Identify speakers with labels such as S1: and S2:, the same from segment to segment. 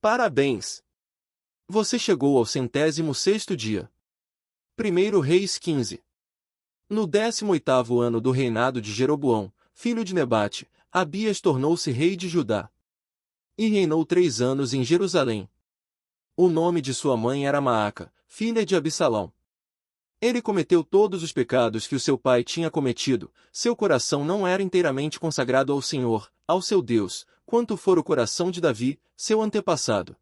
S1: Parabéns! Você chegou ao 106º dia. 1 Reis 15. No 18º ano do reinado de Jeroboão, filho de Nebate, Abias tornou-se rei de Judá. E reinou 3 anos em Jerusalém. O nome de sua mãe era Maaca, filha de Absalão. Ele cometeu todos os pecados que o seu pai tinha cometido, seu coração não era inteiramente consagrado ao Senhor, ao seu Deus, quanto for o coração de Davi, seu antepassado.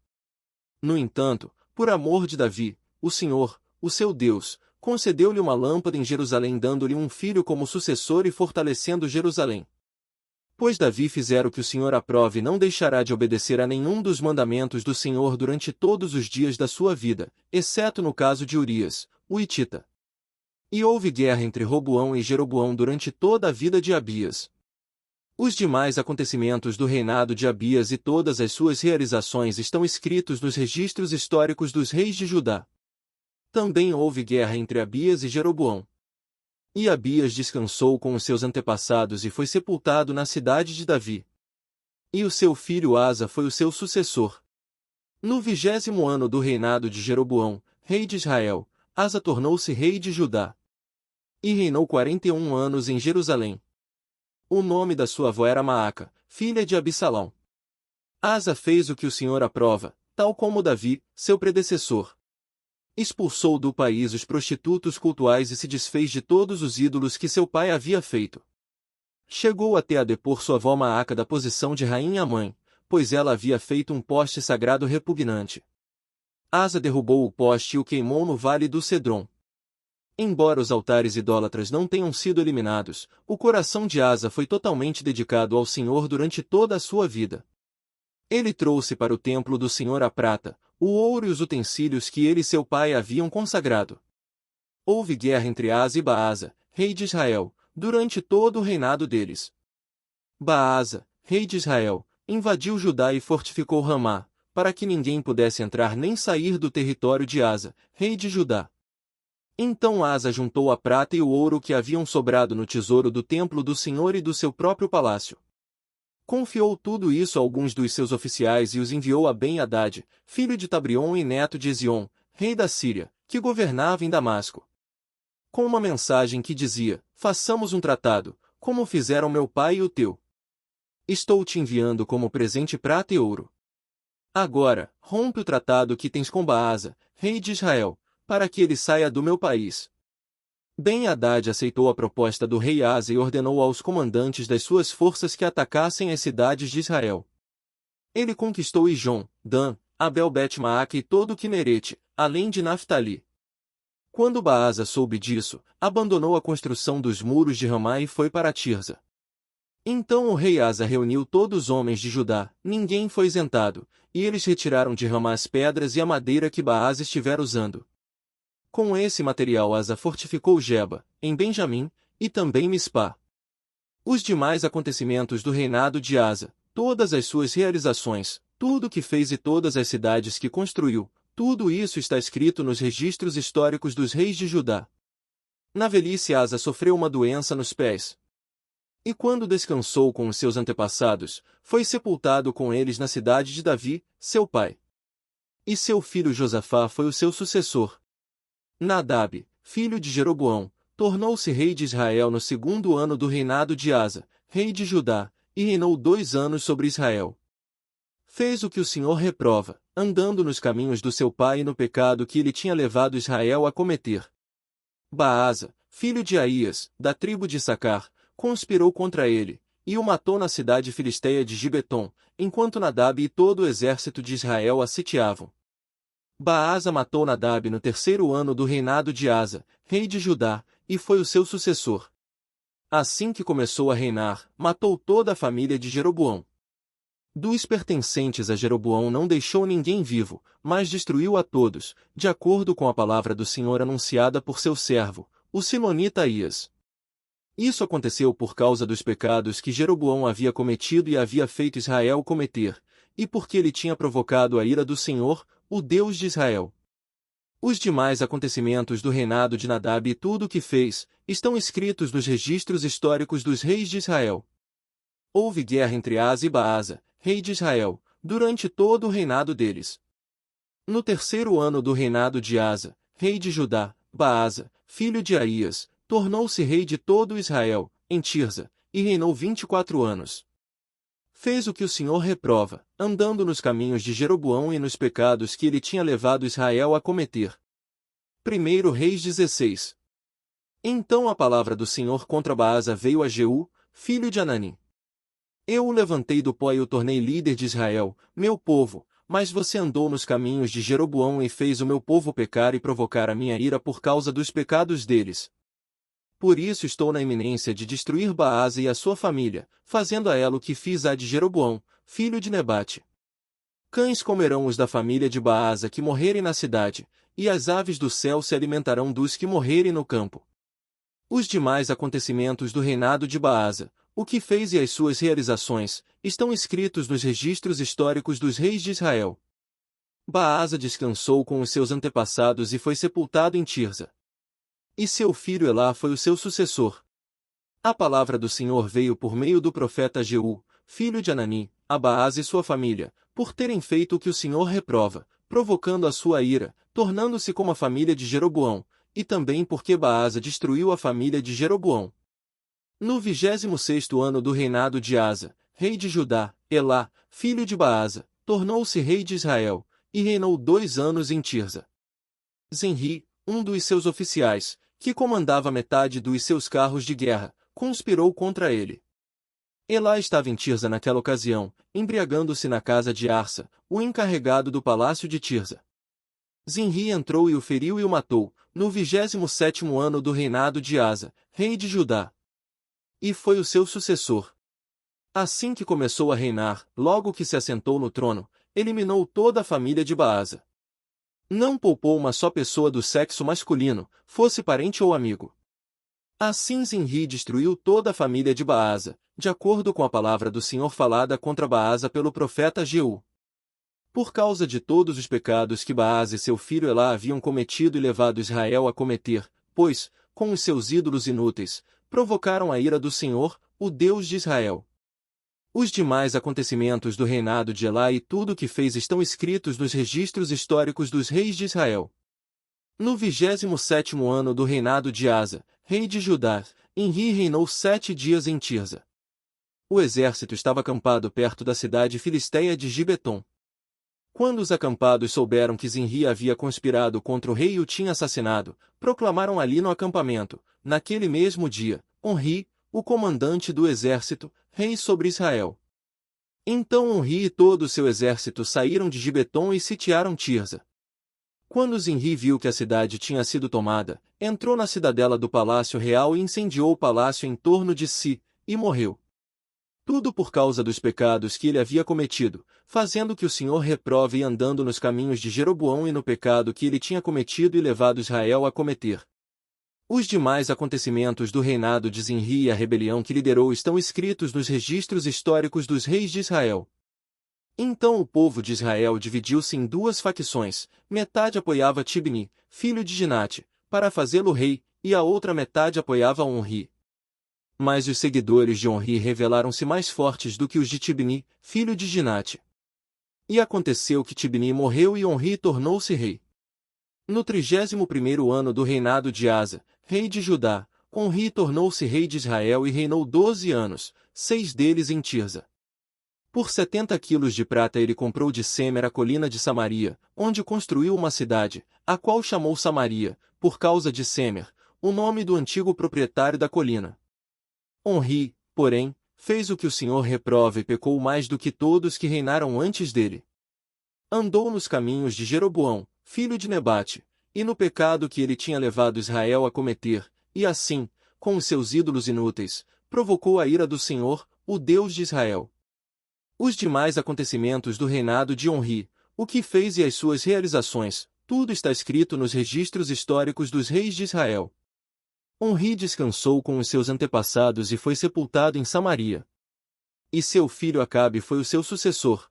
S1: No entanto, por amor de Davi, o Senhor, o seu Deus, concedeu-lhe uma lâmpada em Jerusalém, dando-lhe um filho como sucessor e fortalecendo Jerusalém. Pois Davi fizera o que o Senhor aprove e não deixará de obedecer a nenhum dos mandamentos do Senhor durante todos os dias da sua vida, exceto no caso de Urias, o hitita. E houve guerra entre Roboão e Jeroboão durante toda a vida de Abias. Os demais acontecimentos do reinado de Abias e todas as suas realizações estão escritos nos registros históricos dos reis de Judá. Também houve guerra entre Abias e Jeroboão. E Abias descansou com os seus antepassados e foi sepultado na cidade de Davi. E o seu filho Asa foi o seu sucessor. No 20º ano do reinado de Jeroboão, rei de Israel, Asa tornou-se rei de Judá. E reinou 41 anos em Jerusalém. O nome da sua avó era Maaca, filha de Absalão. Asa fez o que o Senhor aprova, tal como Davi, seu predecessor. Expulsou do país os prostitutos cultuais e se desfez de todos os ídolos que seu pai havia feito. Chegou até a depor sua avó Maaca da posição de rainha-mãe, pois ela havia feito um poste sagrado repugnante. Asa derrubou o poste e o queimou no vale do Cedron. Embora os altares idólatras não tenham sido eliminados, o coração de Asa foi totalmente dedicado ao Senhor durante toda a sua vida. Ele trouxe para o templo do Senhor a prata, o ouro e os utensílios que ele e seu pai haviam consagrado. Houve guerra entre Asa e Baasa, rei de Israel, durante todo o reinado deles. Baasa, rei de Israel, invadiu Judá e fortificou Ramá, para que ninguém pudesse entrar nem sair do território de Asa, rei de Judá. Então Asa juntou a prata e o ouro que haviam sobrado no tesouro do templo do Senhor e do seu próprio palácio. Confiou tudo isso a alguns dos seus oficiais e os enviou a Ben-Hadad, filho de Tabrion e neto de Ezion, rei da Síria, que governava em Damasco. Com uma mensagem que dizia: façamos um tratado, como fizeram meu pai e o teu. Estou te enviando como presente prata e ouro. Agora, rompe o tratado que tens com Baasa, rei de Israel, para que ele saia do meu país. Ben-Hadad aceitou a proposta do rei Asa e ordenou aos comandantes das suas forças que atacassem as cidades de Israel. Ele conquistou Ijon, Dan, Abel-Bet-Maaca e todo o Quinerete, além de Naftali. Quando Baasa soube disso, abandonou a construção dos muros de Ramá e foi para Tirza. Então o rei Asa reuniu todos os homens de Judá, ninguém foi isentado, e eles retiraram de Ramá as pedras e a madeira que Baasa estivera usando. Com esse material Asa fortificou Geba, em Benjamim, e também Mispá. Os demais acontecimentos do reinado de Asa, todas as suas realizações, tudo o que fez e todas as cidades que construiu, tudo isso está escrito nos registros históricos dos reis de Judá. Na velhice Asa sofreu uma doença nos pés. E quando descansou com os seus antepassados, foi sepultado com eles na cidade de Davi, seu pai. E seu filho Josafá foi o seu sucessor. Nadab, filho de Jeroboão, tornou-se rei de Israel no 2º ano do reinado de Asa, rei de Judá, e reinou 2 anos sobre Israel. Fez o que o Senhor reprova, andando nos caminhos do seu pai e no pecado que ele tinha levado Israel a cometer. Baasa, filho de Aías, da tribo de Issacar, conspirou contra ele, e o matou na cidade filisteia de Gibeton, enquanto Nadab e todo o exército de Israel a sitiavam. Baasa matou Nadab no 3º ano do reinado de Asa, rei de Judá, e foi o seu sucessor. Assim que começou a reinar, matou toda a família de Jeroboão. Dos pertencentes a Jeroboão não deixou ninguém vivo, mas destruiu a todos, de acordo com a palavra do Senhor anunciada por seu servo, o silonita Aías. Isso aconteceu por causa dos pecados que Jeroboão havia cometido e havia feito Israel cometer, e porque ele tinha provocado a ira do Senhor, o Deus de Israel. Os demais acontecimentos do reinado de Nadab e tudo o que fez, estão escritos nos registros históricos dos reis de Israel. Houve guerra entre Asa e Baasa, rei de Israel, durante todo o reinado deles. No terceiro ano do reinado de Asa, rei de Judá, Baasa, filho de Aías, tornou-se rei de todo Israel, em Tirza, e reinou 24 anos. Fez o que o Senhor reprova, andando nos caminhos de Jeroboão e nos pecados que ele tinha levado Israel a cometer. 1 Reis 16. Então a palavra do Senhor contra Baasa veio a Jeú, filho de Anani. Eu o levantei do pó e o tornei líder de Israel, meu povo, mas você andou nos caminhos de Jeroboão e fez o meu povo pecar e provocar a minha ira por causa dos pecados deles. Por isso estou na iminência de destruir Baasa e a sua família, fazendo a ela o que fiz a de Jeroboão, filho de Nebate. Cães comerão os da família de Baasa que morrerem na cidade, e as aves do céu se alimentarão dos que morrerem no campo. Os demais acontecimentos do reinado de Baasa, o que fez e as suas realizações, estão escritos nos registros históricos dos reis de Israel. Baasa descansou com os seus antepassados e foi sepultado em Tirza. E seu filho Elá foi o seu sucessor. A palavra do Senhor veio por meio do profeta Jeú, filho de Anani, a Baasa e sua família, por terem feito o que o Senhor reprova, provocando a sua ira, tornando-se como a família de Jeroboão, e também porque Baasa destruiu a família de Jeroboão. No 26º ano do reinado de Asa, rei de Judá, Elá, filho de Baasa, tornou-se rei de Israel, e reinou 2 anos em Tirza. Zenri, um dos seus oficiais, que comandava metade dos seus carros de guerra, conspirou contra ele. Elá estava em Tirza naquela ocasião, embriagando-se na casa de Arsa, o encarregado do palácio de Tirza. Zenri entrou e o feriu e o matou, no 27º ano do reinado de Asa, rei de Judá. E foi o seu sucessor. Assim que começou a reinar, logo que se assentou no trono, eliminou toda a família de Baasa. Não poupou uma só pessoa do sexo masculino, fosse parente ou amigo. Assim Zenri destruiu toda a família de Baasa, de acordo com a palavra do Senhor falada contra Baasa pelo profeta Jeú. Por causa de todos os pecados que Baasa e seu filho Elá haviam cometido e levado Israel a cometer, pois, com os seus ídolos inúteis, provocaram a ira do Senhor, o Deus de Israel. Os demais acontecimentos do reinado de Elá e tudo o que fez estão escritos nos registros históricos dos reis de Israel. No 27º ano do reinado de Asa, rei de Judá, Enri reinou 7 dias em Tirza. O exército estava acampado perto da cidade filisteia de Gibeton. Quando os acampados souberam que Zenri havia conspirado contra o rei e o tinha assassinado, proclamaram ali no acampamento, naquele mesmo dia, Onri, o comandante do exército, rei sobre Israel. Então Onri e todo o seu exército saíram de Gibeton e sitiaram Tirza. Quando Zenri viu que a cidade tinha sido tomada, entrou na cidadela do palácio real e incendiou o palácio em torno de si, e morreu. Tudo por causa dos pecados que ele havia cometido, fazendo que o Senhor reprove e andando nos caminhos de Jeroboão e no pecado que ele tinha cometido e levado Israel a cometer. Os demais acontecimentos do reinado de Zenri e a rebelião que liderou estão escritos nos registros históricos dos reis de Israel. Então o povo de Israel dividiu-se em 2 facções, metade apoiava Tibni, filho de Ginate, para fazê-lo rei, e a outra metade apoiava Onri. Mas os seguidores de Onri revelaram-se mais fortes do que os de Tibni, filho de Ginate. E aconteceu que Tibni morreu e Onri tornou-se rei. No 31º ano do reinado de Asa, rei de Judá, Onri tornou-se rei de Israel e reinou 12 anos, 6 deles em Tirza. Por 70 quilos de prata ele comprou de Semer a colina de Samaria, onde construiu uma cidade, a qual chamou Samaria, por causa de Semer, o nome do antigo proprietário da colina. Onri, porém, fez o que o Senhor reprova e pecou mais do que todos que reinaram antes dele. Andou nos caminhos de Jeroboão, filho de Nebate, e no pecado que ele tinha levado Israel a cometer, e assim, com os seus ídolos inúteis, provocou a ira do Senhor, o Deus de Israel. Os demais acontecimentos do reinado de Onri, o que fez e as suas realizações, tudo está escrito nos registros históricos dos reis de Israel. Onri descansou com os seus antepassados e foi sepultado em Samaria. E seu filho Acabe foi o seu sucessor.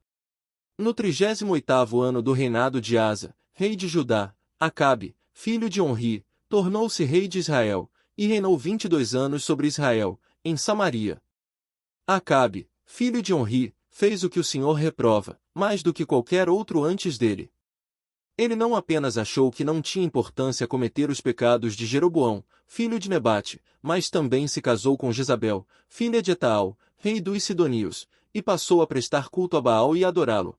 S1: No 38º ano do reinado de Asa, rei de Judá, Acabe, filho de Onri, tornou-se rei de Israel, e reinou 22 anos sobre Israel, em Samaria. Acabe, filho de Onri, Fez o que o Senhor reprova, mais do que qualquer outro antes dele. Ele não apenas achou que não tinha importância cometer os pecados de Jeroboão, filho de Nebate, mas também se casou com Jezabel, filha de Etaal, rei dos Sidonios, e passou a prestar culto a Baal e adorá-lo.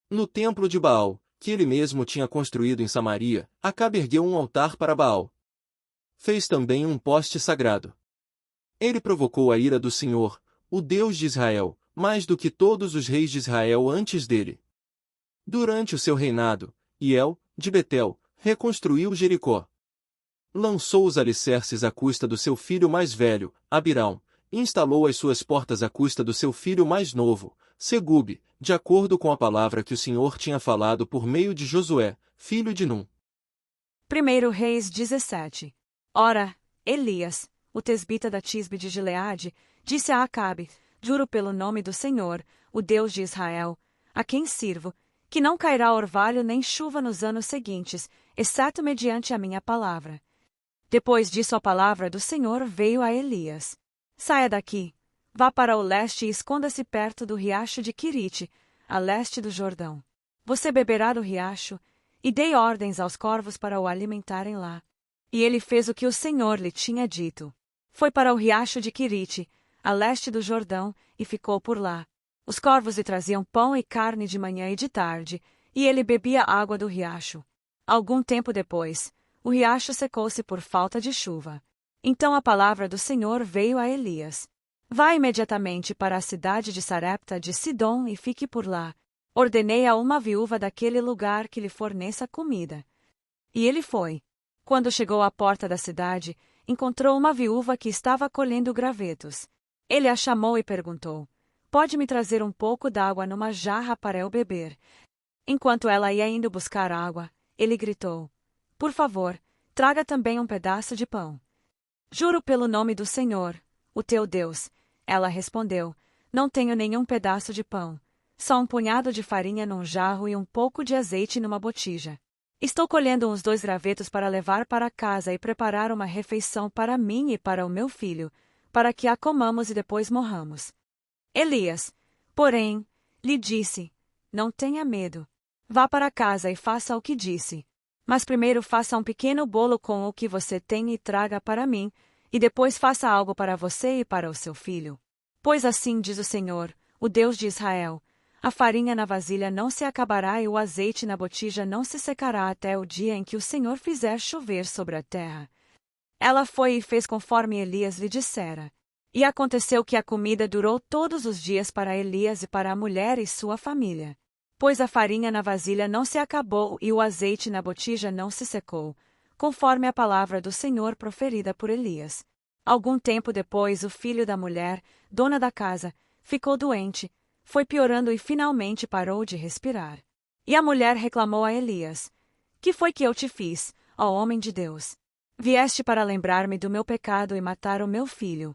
S1: No templo de Baal, que ele mesmo tinha construído em Samaria, Acabe ergueu um altar para Baal. Fez também um poste sagrado. Ele provocou a ira do Senhor, o Deus de Israel, mais do que todos os reis de Israel antes dele. Durante o seu reinado, Hiel, de Betel, reconstruiu Jericó. Lançou os alicerces à custa do seu filho mais velho, Abirão, e instalou as suas portas à custa do seu filho mais novo, Segube, de acordo com a palavra que o Senhor tinha falado por meio de Josué, filho de Num.
S2: 1 Reis 17. Ora, Elias, o tesbita da Tisbe de Gileade, disse a Acabe: Juro pelo nome do Senhor, o Deus de Israel, a quem sirvo, que não cairá orvalho nem chuva nos anos seguintes, exceto mediante a minha palavra. Depois disso a palavra do Senhor veio a Elias: Saia daqui, vá para o leste e esconda-se perto do riacho de Quirite, a leste do Jordão. Você beberá do riacho, e dei ordens aos corvos para o alimentarem lá. E ele fez o que o Senhor lhe tinha dito. Foi para o riacho de Quirite, a leste do Jordão, e ficou por lá. Os corvos lhe traziam pão e carne de manhã e de tarde, e ele bebia água do riacho. Algum tempo depois, o riacho secou-se por falta de chuva. Então a palavra do Senhor veio a Elias: Vá imediatamente para a cidade de Sarepta de Sidom e fique por lá. Ordenei a uma viúva daquele lugar que lhe forneça comida. E ele foi. Quando chegou à porta da cidade, encontrou uma viúva que estava colhendo gravetos. Ele a chamou e perguntou: Pode me trazer um pouco d'água numa jarra para eu beber? Enquanto ela ia indo buscar água, ele gritou: Por favor, traga também um pedaço de pão. Juro pelo nome do Senhor, o teu Deus. Ela respondeu: Não tenho nenhum pedaço de pão, só um punhado de farinha num jarro e um pouco de azeite numa botija. Estou colhendo uns 2 gravetos para levar para casa e preparar uma refeição para mim e para o meu filho, para que a comamos e depois morramos. Elias, porém, lhe disse: Não tenha medo. Vá para casa e faça o que disse. Mas primeiro faça um pequeno bolo com o que você tem e traga para mim, e depois faça algo para você e para o seu filho. Pois assim diz o Senhor, o Deus de Israel: a farinha na vasilha não se acabará e o azeite na botija não se secará até o dia em que o Senhor fizer chover sobre a terra. Ela foi e fez conforme Elias lhe dissera. E aconteceu que a comida durou todos os dias para Elias e para a mulher e sua família. Pois a farinha na vasilha não se acabou e o azeite na botija não se secou, conforme a palavra do Senhor proferida por Elias. Algum tempo depois, o filho da mulher, dona da casa, ficou doente, foi piorando e finalmente parou de respirar. E a mulher reclamou a Elias: Que foi que eu te fiz, ó homem de Deus? Vieste para lembrar-me do meu pecado e matar o meu filho.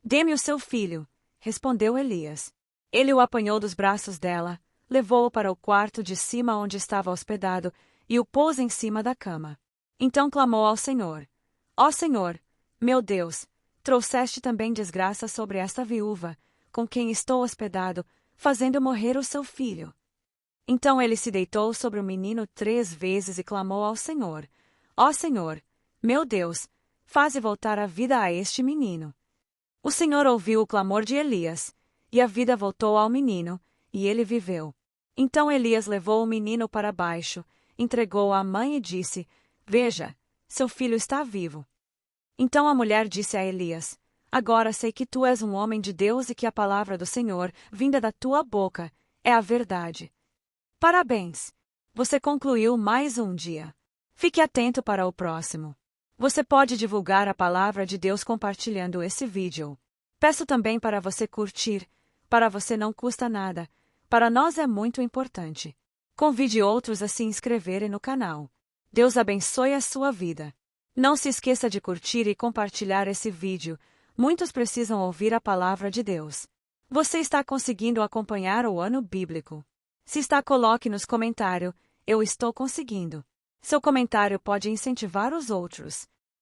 S2: Dê-me o seu filho, respondeu Elias. Ele o apanhou dos braços dela, levou-o para o quarto de cima onde estava hospedado e o pôs em cima da cama. Então clamou ao Senhor: Ó Senhor, meu Deus, trouxeste também desgraça sobre esta viúva, com quem estou hospedado, fazendo morrer o seu filho. Então ele se deitou sobre o menino 3 vezes e clamou ao Senhor: Ó Senhor, meu Deus, faze voltar a vida a este menino. O Senhor ouviu o clamor de Elias, e a vida voltou ao menino, e ele viveu. Então Elias levou o menino para baixo, entregou-o à mãe e disse: Veja, seu filho está vivo. Então a mulher disse a Elias: Agora sei que tu és um homem de Deus e que a palavra do Senhor, vinda da tua boca, é a verdade. Parabéns! Você concluiu mais um dia. Fique atento para o próximo. Você pode divulgar a palavra de Deus compartilhando esse vídeo. Peço também para você curtir. Para você não custa nada. Para nós é muito importante. Convide outros a se inscreverem no canal. Deus abençoe a sua vida. Não se esqueça de curtir e compartilhar esse vídeo. Muitos precisam ouvir a palavra de Deus. Você está conseguindo acompanhar o ano bíblico? Se está, coloque nos comentários: Eu estou conseguindo. Seu comentário pode incentivar os outros.